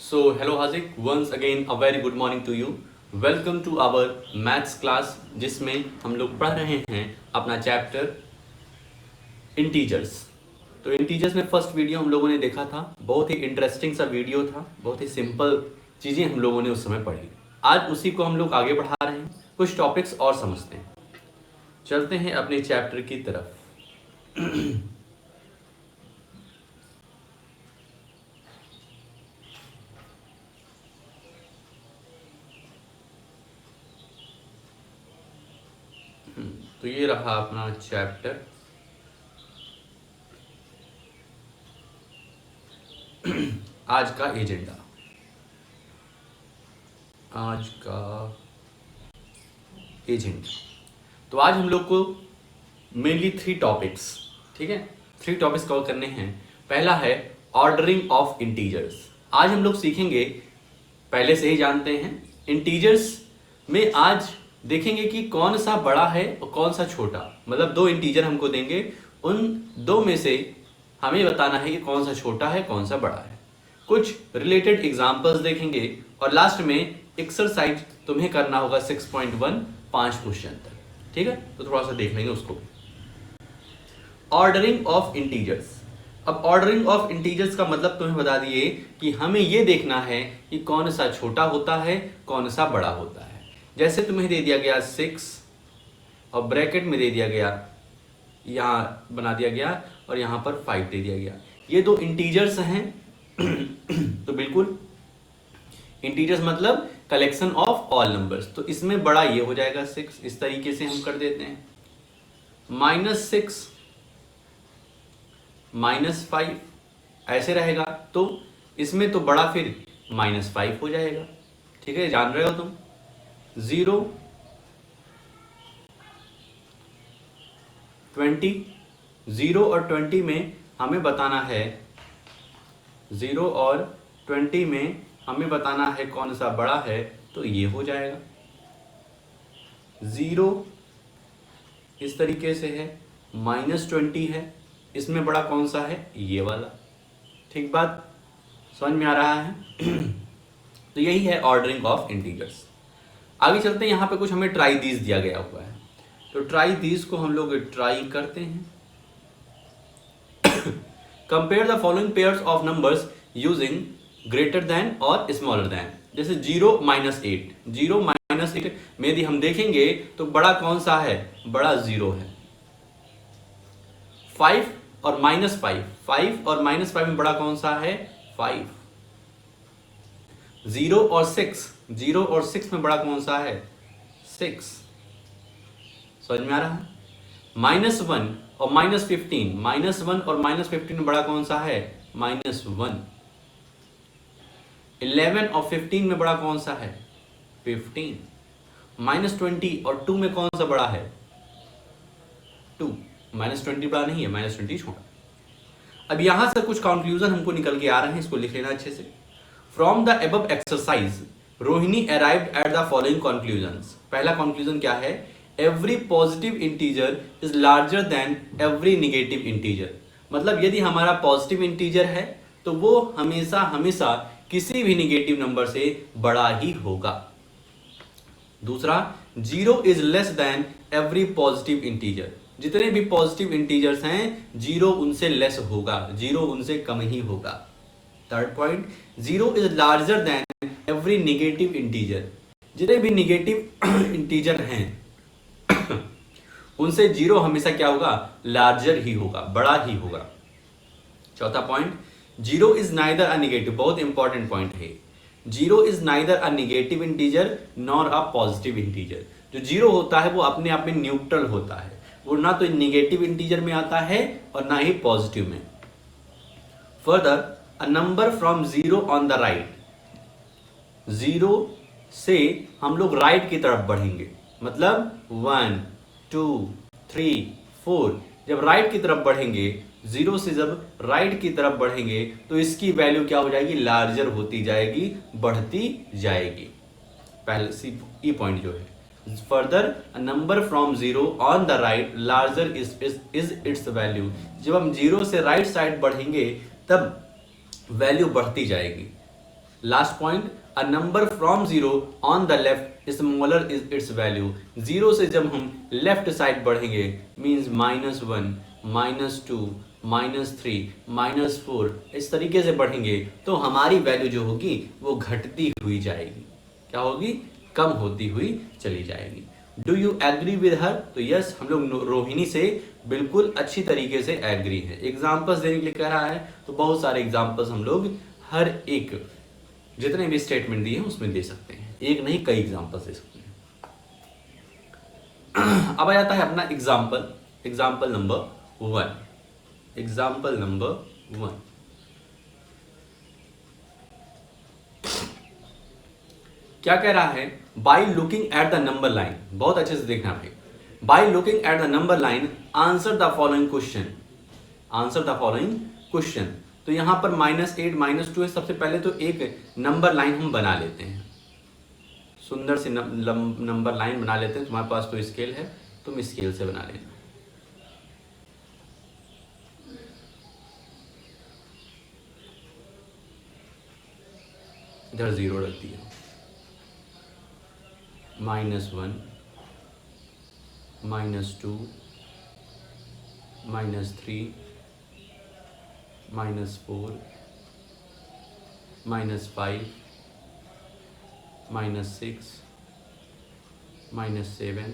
So, hello Hazik, once again a very good morning to you. Welcome to our maths class जिसमें हम लोग पढ़ रहे हैं अपना चैप्टर इंटीजर्स। तो इंटीजर्स में फर्स्ट वीडियो हम लोगों ने देखा था, बहुत ही इंटरेस्टिंग सा वीडियो था, बहुत ही सिंपल चीज़ें हम लोगों ने उस समय पढ़ी। आज उसी को हम लोग आगे बढ़ा रहे हैं, कुछ टॉपिक्स और समझते हैं। चलते हैं अपने चैप्टर की तरफ। तो ये रहा अपना चैप्टर। आज का एजेंडा, तो आज हम लोग को मेनली 3 टॉपिक्स, ठीक है, 3 टॉपिक्स कवर करने हैं। पहला है ऑर्डरिंग ऑफ इंटीजर्स। आज हम लोग सीखेंगे, पहले से ही जानते हैं, इंटीजर्स में आज देखेंगे कि कौन सा बड़ा है और कौन सा छोटा। मतलब 2 इंटीजर हमको देंगे, उन 2 में से हमें बताना है कि कौन सा छोटा है कौन सा बड़ा है। कुछ रिलेटेड एग्जांपल्स देखेंगे और लास्ट में एक्सरसाइज तुम्हें करना होगा 6.1, 5 क्वेश्चन तक, ठीक है। तो थोड़ा सा देख लेंगे उसको। Ordering of integers. अब ऑर्डरिंग ऑफ इंटीजर्स का मतलब तुम्हें बता दिए कि हमें ये देखना है कि कौन सा छोटा होता है कौन सा बड़ा होता है। जैसे तुम्हें दे दिया गया 6 और ब्रैकेट में दे दिया गया, यहाँ बना दिया गया और यहाँ पर 5 दे दिया गया। ये 2 इंटीजर्स हैं। तो बिल्कुल इंटीजर्स मतलब कलेक्शन ऑफ ऑल नंबर्स। तो इसमें बड़ा ये हो जाएगा 6, इस तरीके से हम कर देते हैं। -6 -5 ऐसे रहेगा, तो इसमें तो बड़ा फिर -5 हो जाएगा, ठीक है, जान रहे हो तुम। 0 20, 0 और 20 में हमें बताना है, 0 और 20 में हमें बताना है कौन सा बड़ा है, तो ये हो जाएगा। 0 इस तरीके से है, -20 है, इसमें बड़ा कौन सा है, ये वाला। ठीक बात समझ में आ रहा है। तो यही है ऑर्डरिंग ऑफ इंटीजर्स। आगे चलते हैं, यहाँ पे कुछ हमें ट्राई दीज दिया गया हुआ है, तो ट्राई दीज को हम लोग ट्राई करते हैं। Compare the following pairs of numbers using greater than और स्मॉलर देन। जैसे 0 -8, 0 -8 में यदि हम देखेंगे तो बड़ा कौन सा है, बड़ा 0 है। 5 और -5, 5 और -5 में बड़ा कौन सा है, 5। 0 और 6, 0 और 6 में बड़ा कौन सा है, 6। समझ में आ रहा है। -1 और -15, -1 और -15 में बड़ा कौन सा है, -1। 11 और 15 में बड़ा कौन सा है, 15। -20 और 2 में कौन सा बड़ा है, 2। -20 बड़ा नहीं है, -20 छोटा। अब यहां से कुछ कंक्लूजन हमको निकल के आ रहे हैं, इसको लिख लेना अच्छे से। From the above exercise Rohini arrived at the following conclusions. पहला कंक्लूजन क्या है, every positive integer is larger than every negative integer. मतलब यदि हमारा पॉजिटिव इंटीजर है तो वो हमेशा हमेशा किसी भी निगेटिव नंबर से बड़ा ही होगा। दूसरा, 0 is less than every positive integer. जितने भी पॉजिटिव इंटीजर्स हैं 0 उनसे लेस होगा, 0 उनसे कम ही होगा। Third point, 0 is larger than every negative integer. जितने भी निगेटिव इंटीजर हैं उनसे 0 हमेशा क्या होगा, लार्जर ही होगा, बड़ा ही होगा। चौथा point, 0 is neither a negative. बहुत इंपॉर्टेंट पॉइंट है। 0 is neither a negative integer nor a positive integer. जो 0 होता है वो अपने आप में न्यूट्रल होता है, वो ना तो निगेटिव इंटीजर में आता है और ना ही पॉजिटिव में। Further, a number from 0 on the right. 0 से हम लोग राइट की तरफ बढ़ेंगे, मतलब 1 2 3 4। जब राइट की तरफ बढ़ेंगे, 0 से जब राइट की तरफ बढ़ेंगे तो इसकी वैल्यू क्या हो जाएगी, लार्जर होती जाएगी, बढ़ती जाएगी। पहले सी ई पॉइंट जो है, further a number from 0 on the right larger is it's value. जब हम 0 से राइट साइड बढ़ेंगे तब वैल्यू बढ़ती जाएगी। Last point, a number from zero on the left smaller is it's value. Zero से जब हम लेफ्ट साइड बढ़ेंगे मीन्स -1, -2, -3, -4 इस तरीके से बढ़ेंगे तो हमारी वैल्यू जो होगी वो घटती हुई जाएगी। क्या होगी? कम होती हुई चली जाएगी। Do you agree with her? तो यस, हम लोग रोहिणी से बिल्कुल अच्छी तरीके से एग्री है। एग्जाम्पल्स देने के लिए कह रहा है तो बहुत सारे एग्जाम्पल्स हम लोग हर एक जितने भी स्टेटमेंट दिए हैं उसमें दे सकते हैं, एक नहीं कई एग्जाम्पल्स दे सकते हैं। अब आ जाता है अपना एग्जाम्पल नंबर 1। एग्जाम्पल नंबर 1, क्या कह रहा है? By looking at the number line, बहुत अच्छे से देखना भाई। By looking at the number line answer the following question. Answer the following question. तो यहां पर -8 -2 है। सबसे पहले तो एक नंबर लाइन हम बना लेते हैं, सुंदर सी नंबर लाइन बना लेते हैं। तुम्हारे पास तो स्केल है, तुम स्केल से बना लेना। इधर 0 रख दिया, -1, -2, -3, -4, -5, -6, -7,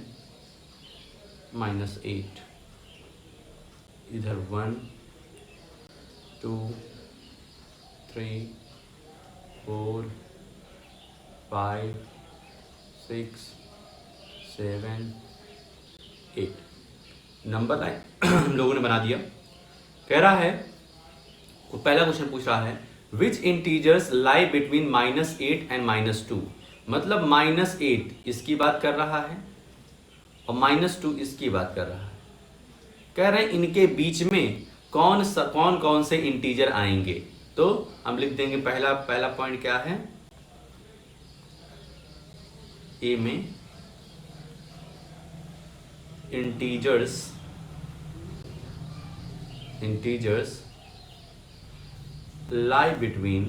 -8। इधर 1, 2, 3, 4, 5, 6, 7, 8 नंबर लाइन हम लोगों ने बना दिया। कह रहा है, पहला क्वेश्चन पूछ रहा है विच इंटीजर्स लाई बिटवीन -8 एंड -2। मतलब -8 इसकी बात कर रहा है और -2 इसकी बात कर रहा है। कह रहे हैं इनके बीच में कौन कौन से इंटीजर आएंगे। तो हम लिख देंगे पहला पॉइंट क्या है, ए में integers lie between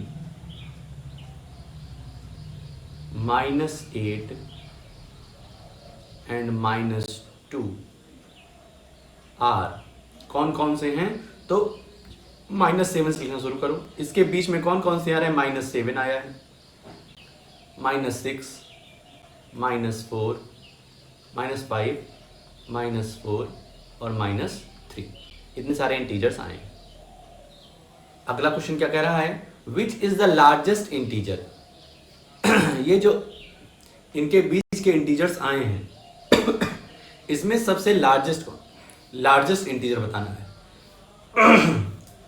-8 and -2 are कौन कौन से हैं। तो -7 से लिखना शुरू करो। इसके बीच में कौन कौन से आ रहे हैं? -7 आया है, -6, -4, -5, -4 और -3, इतने सारे इंटीजर्स आए हैं। अगला क्वेश्चन क्या कह रहा है? Which is the largest integer. ये जो इनके बीच के इंटीजर्स आए हैं इसमें सबसे लार्जेस्ट इंटीजर बताना है।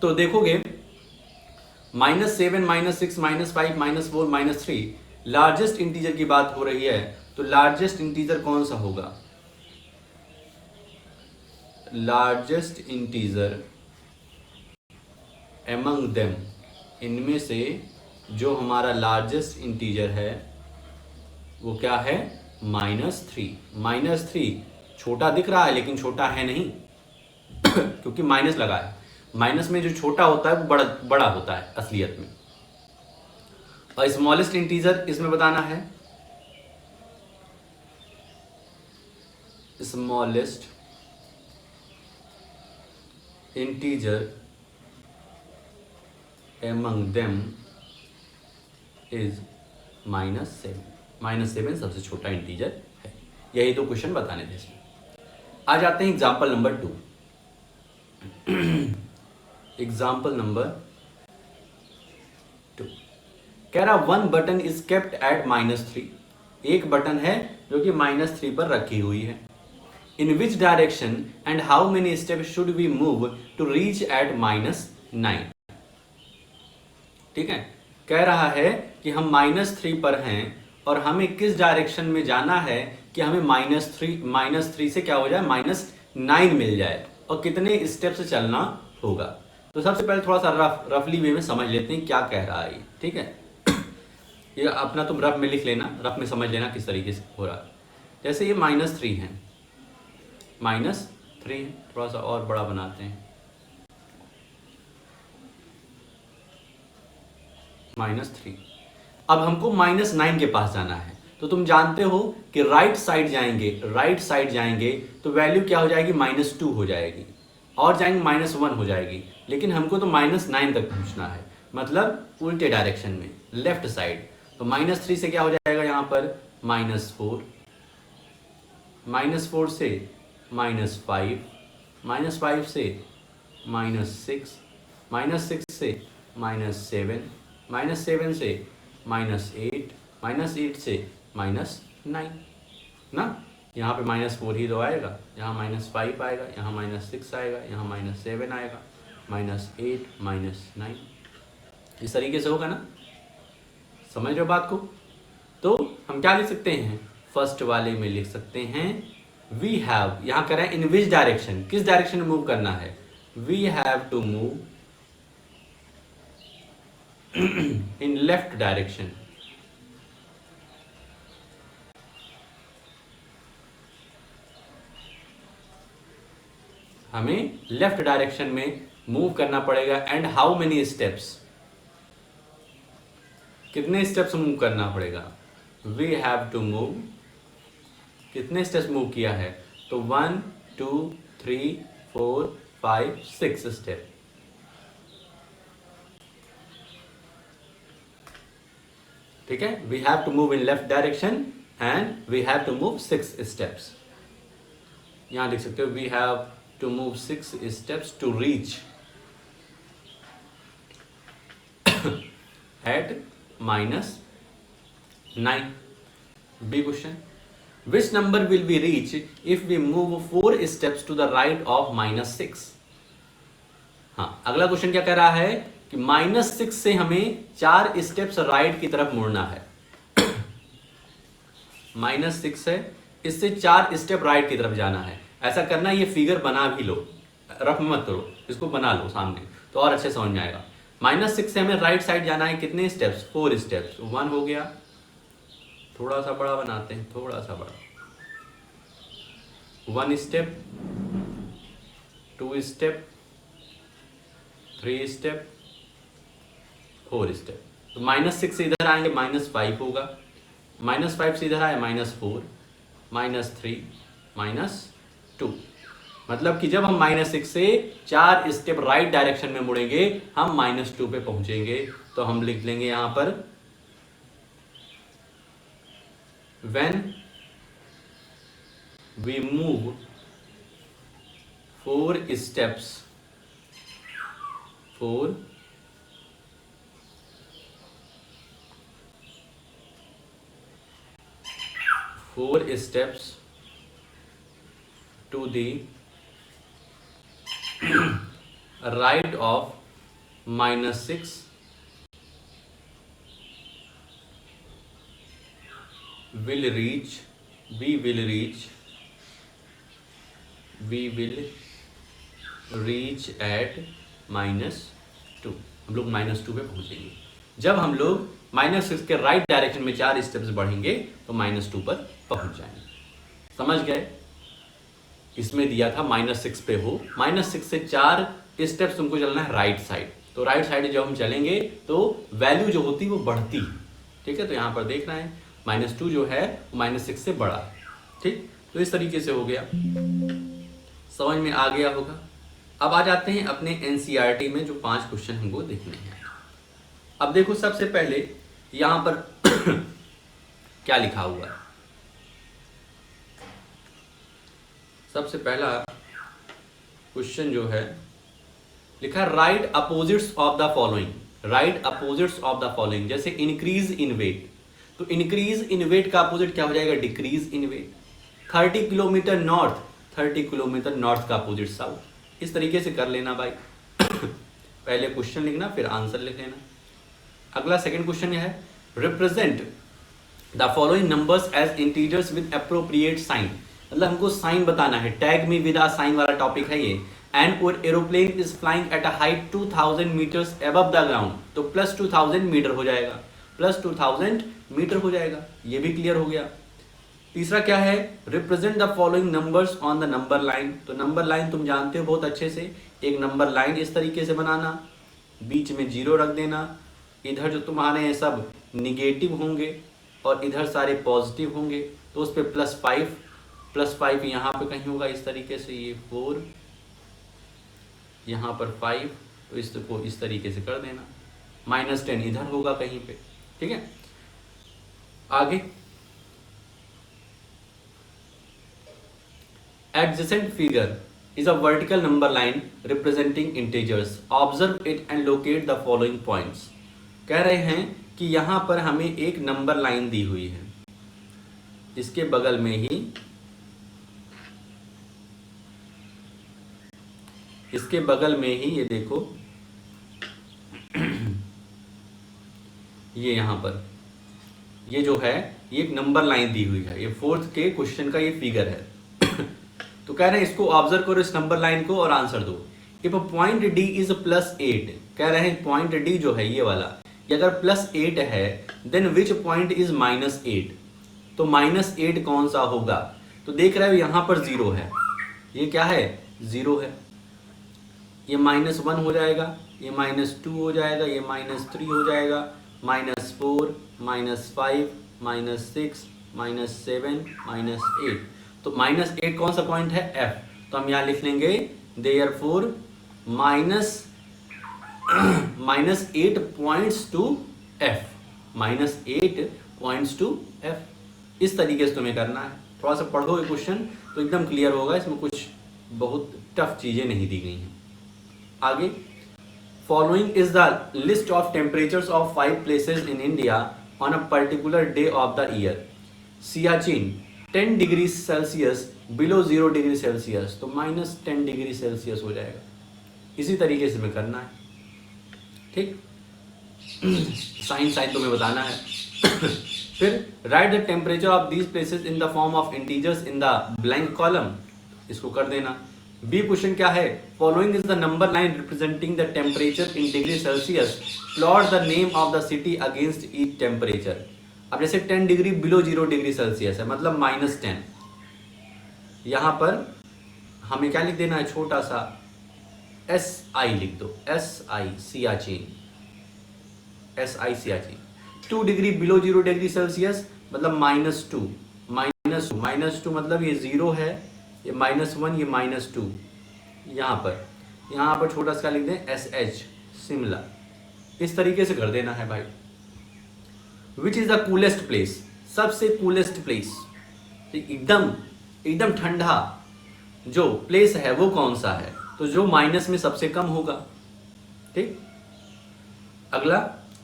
तो देखोगे -7, -6, -5, -4, -3 लार्जेस्ट इंटीजर की बात हो रही है। तो लार्जेस्ट इंटीजर कौन सा होगा? लार्जेस्ट इंटीजर एमंग देम, इनमें से जो हमारा लार्जेस्ट इंटीजर है वो क्या है? -3। -3 छोटा दिख रहा है लेकिन छोटा है नहीं क्योंकि माइनस लगा है। माइनस में जो छोटा होता है वो बड़ा होता है असलियत में। और स्मॉलेस्ट इंटीजर इसमें बताना है, smallest integer among them is -7। -7 सबसे छोटा इंटीजर है। यही तो क्वेश्चन बताने थे इसमें। आ जाते हैं एग्जाम्पल नंबर 2। एग्जाम्पल नंबर 2 कह रहा 1 बटन इज केप्ट एट -3। एक बटन है जो कि -3 पर रखी हुई है। In which direction and how many step should we move to reach at -9। ठीक है, कह रहा है कि हम -3 पर हैं और हमें किस डायरेक्शन में जाना है कि हमें -3 से क्या हो जाए, -9 मिल जाए और कितने स्टेप से चलना होगा। तो सबसे पहले थोड़ा सा रफली वे में समझ लेते हैं क्या कह रहा है ये। ठीक है, ये अपना तुम रफ में लिख लेना, रफ में समझ लेना किस तरीके से हो रहा है। जैसे ये -3 है, -3 थोड़ा सा और बड़ा बनाते हैं, -3 अब हमको -9 के पास जाना है, तो तुम जानते हो कि राइट साइड जाएंगे तो वैल्यू क्या हो जाएगी, -2 हो जाएगी, और जाएंगे -1 हो जाएगी, लेकिन हमको तो -9 तक पहुंचना है, मतलब उल्टे डायरेक्शन में, लेफ्ट साइड। तो -3 से क्या हो जाएगा यहाँ पर, -4, -4 से -5, -5 से -6, -6 से -7, -7 से -8, -8 से -9 ना, यहाँ पे -4 ही तो आएगा, यहाँ -5 आएगा, यहाँ -6 आएगा, यहाँ -7 आएगा, -8, -9, इस तरीके से होगा ना, समझ रहे हो बात को। तो हम क्या लिख सकते हैं, फर्स्ट वाले में लिख सकते हैं वी हैव, यहाँ कह रहा है इन विच डायरेक्शन, किस डायरेक्शन में मूव करना है, we have to move in left direction, हमें लेफ्ट डायरेक्शन में मूव करना पड़ेगा। एंड हाउ मेनी स्टेप्स, कितने स्टेप्स मूव करना पड़ेगा, वी हैव टू मूव, कितने स्टेप्स मूव किया है, तो 1 2 3 4 5 6 स्टेप। ठीक है, we have to move in left direction and we have to move 6 steps. यहां लिख सकते हो we have to move 6 steps to reach at -9। B question, which number will we reach if we move 4 steps to the right of -6। हाँ, अगला question क्या कह रहा है कि -6 से हमें 4 स्टेप्स राइट की तरफ मुड़ना है। -6 है, इससे 4 स्टेप राइट की तरफ जाना है। ऐसा करना, ये फिगर बना भी लो, रफ मत करो, इसको बना लो सामने तो और अच्छे समझ में आएगा। -6 से हमें राइट साइड जाना है, कितने स्टेप्स, 4 स्टेप्स, 1 हो गया, थोड़ा सा बड़ा बनाते हैं, थोड़ा सा बड़ा, 1 स्टेप, 2 स्टेप, 3 स्टेप, 4 स्टेप। तो -6 से इधर आएंगे -5 होगा, -5 से इधर आए -4, -3, -2। मतलब कि जब हम -6 से 4 स्टेप राइट डायरेक्शन में मुड़ेंगे हम -2 पे पहुंचेंगे। तो हम लिख लेंगे यहां पर when we move 4 steps, 4 steps to the right of -6, we will reach at -2। हम लोग -2 पे पहुंचेंगे। जब हम लोग -6 के राइट डायरेक्शन में 4 स्टेप्स बढ़ेंगे तो -2 पर पहुंच जाएंगे। समझ गए? इसमें दिया था -6 पे हो, -6 से 4 स्टेप्स तुमको चलना है राइट साइड। तो राइट साइड जब हम चलेंगे तो वैल्यू जो होती है वो बढ़ती है। ठीक है, तो यहाँ पर देखना है -2 जो है वो -6 से बड़ा है। ठीक, तो इस तरीके से हो गया, समझ में आ गया होगा। अब आ जाते हैं अपने एनसीईआरटी में जो 5 क्वेश्चन हमको देखने हैं। अब देखो, सबसे पहले यहां पर क्या लिखा हुआ है। सबसे पहला क्वेश्चन जो है लिखा है write opposites of the following. Write opposites of the following, जैसे इंक्रीज इन वेट, तो इंक्रीज इन वेट का अपोजिट क्या हो जाएगा, decrease in weight. 30 kilometre north, 30 kilometre north का अपोजिट साउथ। इस तरीके से कर लेना भाई। पहले क्वेश्चन लिखना फिर आंसर लिख लेना। अगला सेकंड क्वेश्चन यह है represent the following numbers as integers with appropriate sign. मतलब हमको साइन बताना है, tag me with a sign वाला टॉपिक है ये। एंड और aeroplane is flying at a height 2000 metres above the ground, तो +2000 मीटर हो जाएगा, +2000 मीटर हो जाएगा। ये भी क्लियर हो गया। तीसरा क्या है, represent the following numbers on the number line. तो नंबर लाइन तुम जानते हो बहुत अच्छे से, एक नंबर लाइन इस तरीके से बनाना, बीच में 0 रख देना, इधर जो तुम्हारे सब निगेटिव होंगे और इधर सारे पॉजिटिव होंगे, तो उस पर +5 यहाँ पे कहीं होगा इस तरीके से, ये 4 यहाँ पर 5, तो इसको इस तरीके से कर देना। -10 इधर होगा कहीं पे, ठीक है। आगे adjacent figure is a vertical number line representing integers. Observe it and locate the following points. कह रहे हैं कि यहाँ पर हमें एक नंबर लाइन दी हुई है, इसके बगल में ही ये देखो, ये यहाँ पर ये जो है ये एक नंबर लाइन दी हुई है, ये 4th के क्वेश्चन का ये फिगर है। तो कह रहे हैं इसको ऑब्जर्व करो इस नंबर लाइन को और आंसर दो। इफ पॉइंट डी इज +8, कह रहे हैं पॉइंट डी जो है ये वाला, ये अगर +8 है देन विच पॉइंट इज -8, तो -8 कौन सा होगा? तो देख रहे हो यहाँ पर 0 है, ये क्या है 0 है, ये -1 हो जाएगा, ये -2 हो जाएगा, ये -3 हो जाएगा, -4 -5 -6 -7 -8, तो -8 कौन सा पॉइंट है? F। तो हम यहाँ लिख लेंगे therefore -8 points to F, -8 points to F। इस तरीके से तुम्हें करना है। थोड़ा सा पढ़ोगे क्वेश्चन तो एकदम क्लियर होगा, इसमें कुछ बहुत टफ चीजें नहीं दी गई हैं। आगे, following is the list of temperatures of 5 places in India on a particular day of the year. Siachen 10 degree Celsius below 0 degree Celsius, तो -10 डिग्री सेल्सियस हो जाएगा। इसी तरीके से में करना है, ठीक। साइन तुम्हें बताना है। फिर right the temperature of these places in the form of integers in the blank column, इसको कर देना। बी क्वेश्चन क्या है? Following is the number line representing the temperature in degree Celsius, plot the name of the city against each temperature. अब जैसे 10 degree below 0 degree Celsius है, मतलब -10, यहां पर हमें क्या लिख देना है? छोटा सा SI लिख दो, SI Siachen, SI Siachen. 2 degree below 0 degree Celsius मतलब -2 मतलब ये 0 है, ये -1, ये -2, यहाँ पर छोटा सा लिख दें SH शिमला। इस तरीके से कर देना है भाई। Which is the coolest place, सबसे कूलेस्ट प्लेस, एकदम ठंडा जो प्लेस है वो कौन सा है? तो जो माइनस में सबसे कम होगा, ठीक। अगला,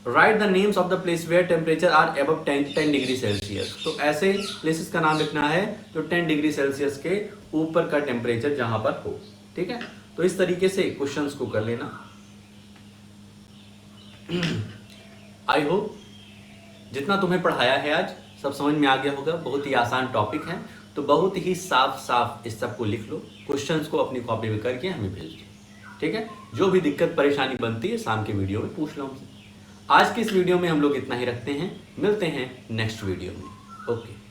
write the names of the place where temperature are above 10 degree Celsius. तो ऐसे प्लेसेस का नाम लिखना है जो 10 डिग्री सेल्सियस के ऊपर का टेम्परेचर जहां पर हो, ठीक है। तो इस तरीके से क्वेश्चंस को कर लेना। आई होप जितना तुम्हें पढ़ाया है आज सब समझ में आ गया होगा। बहुत ही आसान टॉपिक है, तो बहुत ही साफ इस सब को लिख लो, क्वेश्चंस को अपनी कॉपी में करके हमें भेज दो, ठीक है। जो भी दिक्कत परेशानी बनती है शाम के वीडियो में पूछ लो हमसे। आज के इस वीडियो में हम लोग इतना ही रखते हैं, मिलते हैं नेक्स्ट वीडियो में। ओके।